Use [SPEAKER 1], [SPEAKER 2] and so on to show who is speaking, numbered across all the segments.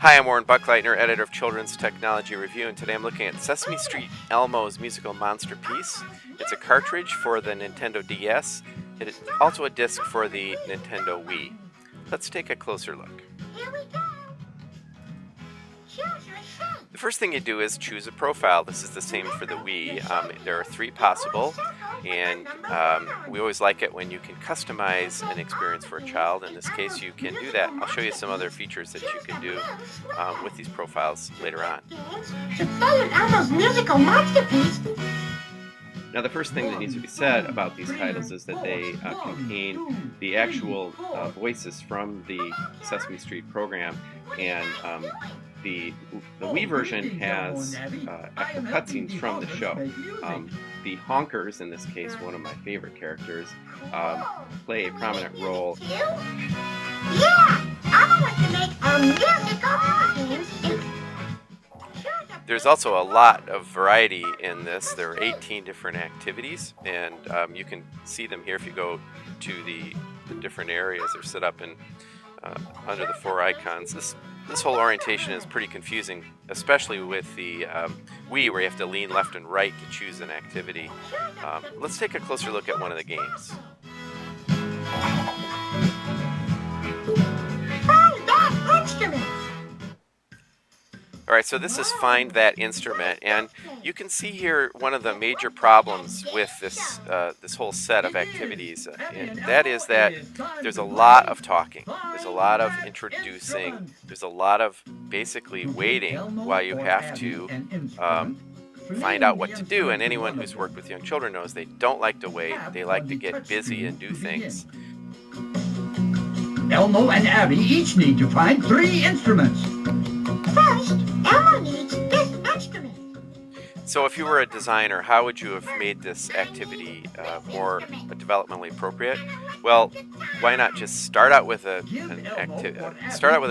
[SPEAKER 1] Hi, I'm Warren Buckleitner, editor of Children's Technology Review, and today I'm looking at Sesame Street Elmo's musical Monsterpiece. It's a cartridge for the Nintendo DS. It is also a disc for the Nintendo Wii. Let's take a closer look.
[SPEAKER 2] Here we go. Choose your shape.
[SPEAKER 1] The first thing you do is choose a profile. This is the same for the Wii. There are 3 possible, and we always like it when you can customize an experience for a child. In this case, you can do that. I'll show you some other features that you can do with these profiles later on.
[SPEAKER 2] To play in Elmo's musical Monsterpiece.
[SPEAKER 1] Now, the first thing that needs to be said about these titles is that they contain the actual voices from the Sesame Street program, and the Wii version has actual cutscenes from the show. The honkers, in this case, one of my favorite characters, play a prominent role.
[SPEAKER 2] Yeah, I want to make a musical games.
[SPEAKER 1] There's also a lot of variety in this. There are 18 different activities, and you can see them here if you go to the different areas. They're set up in under the 4 icons. This whole orientation is pretty confusing, especially with the Wii, where you have to lean left and right to choose an activity. Let's take a closer look at one of the games.
[SPEAKER 2] Find that instrument.
[SPEAKER 1] All right, so this is Find That Instrument, and you can see here one of the major problems with this this whole set of activities, and that is that there's a lot of talking, there's a lot of introducing, there's a lot of basically waiting while you have to find out what to do, and anyone who's worked with young children knows they don't like to wait, they like to get busy and do things.
[SPEAKER 3] Elmo and Abby each need to find 3 instruments.
[SPEAKER 2] First, Elmo needs this instrument.
[SPEAKER 1] So if you were a designer, how would you have made this activity more developmentally appropriate? Well, why not just start out with an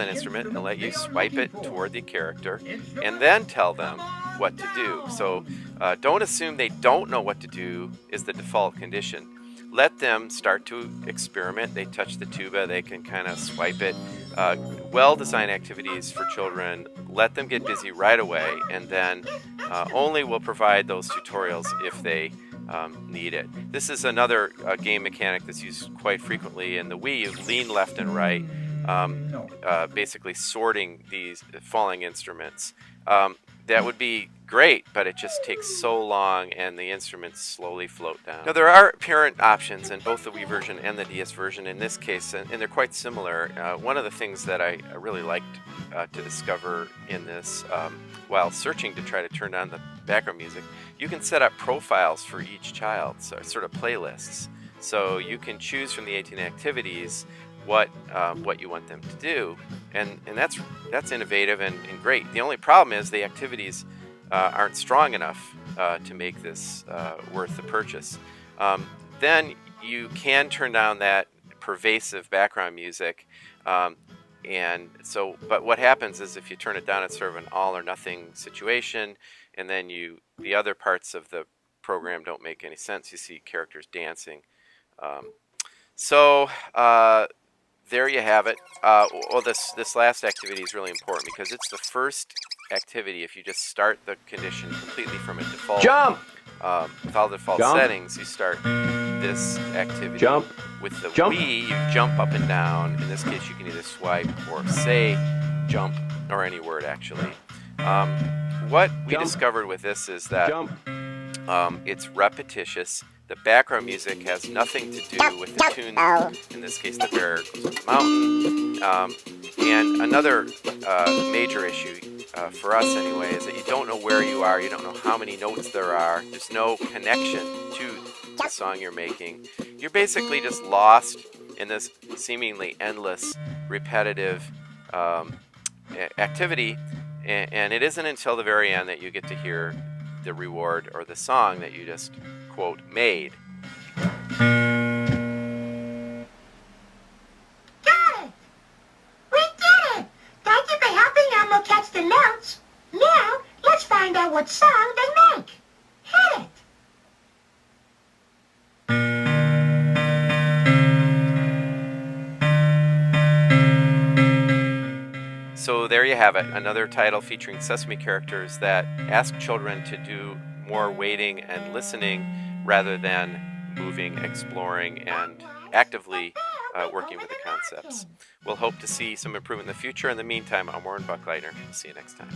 [SPEAKER 1] instrument and let you swipe it toward the character, and then tell them what to do. So don't assume they don't know what to do is the default condition. Let them start to experiment. They touch the tuba, they can kind of swipe it. Well-designed activities for children, let them get busy right away, and then only will provide those tutorials if they need it. This is another game mechanic that's used quite frequently in the Wii. You lean left and right, basically sorting these falling instruments. That would be great, but it just takes so long and the instruments slowly float down. Now, there are parent options in both the Wii version and the DS version in this case, and they're quite similar. One of the things that I really liked to discover in this, while searching to try to turn on the background music, you can set up profiles for each child, so sort of playlists. So you can choose from the 18 activities what you want them to do, and that's innovative and great. The only problem is the activities aren't strong enough to make this worth the purchase. Then you can turn down that pervasive background music, and so. But what happens is if you turn it down, it's sort of an all or nothing situation, and then the other parts of the program don't make any sense. You see characters dancing. There you have it. Well, this last activity is really important because it's the first activity. If you just start the condition completely from a default,
[SPEAKER 4] Jump!
[SPEAKER 1] With all the default settings, you start this activity.
[SPEAKER 4] Jump!
[SPEAKER 1] With the
[SPEAKER 4] Jump!
[SPEAKER 1] Wii, you jump up and down. In this case, you can either swipe or say jump, or any word actually. What we discovered with this is that it's repetitious. The background music has nothing to do with the tune. In this case, the bear goes up the mountain. And another major issue, for us anyway, is that you don't know where you are. You don't know how many notes there are. There's no connection to the song you're making. You're basically just lost in this seemingly endless, repetitive activity. And it isn't until the very end that you get to hear the reward or the song that you just, quote, made.
[SPEAKER 2] Got it! We did it! Thank you for helping Elmo catch the notes. Now, let's find out what song they make. Hit it!
[SPEAKER 1] So there you have it, another title featuring Sesame characters that ask children to do more waiting and listening rather than moving, exploring, and actively working with the concepts. We'll hope to see some improvement in the future. In the meantime, I'm Warren Buckleiter. See you next time.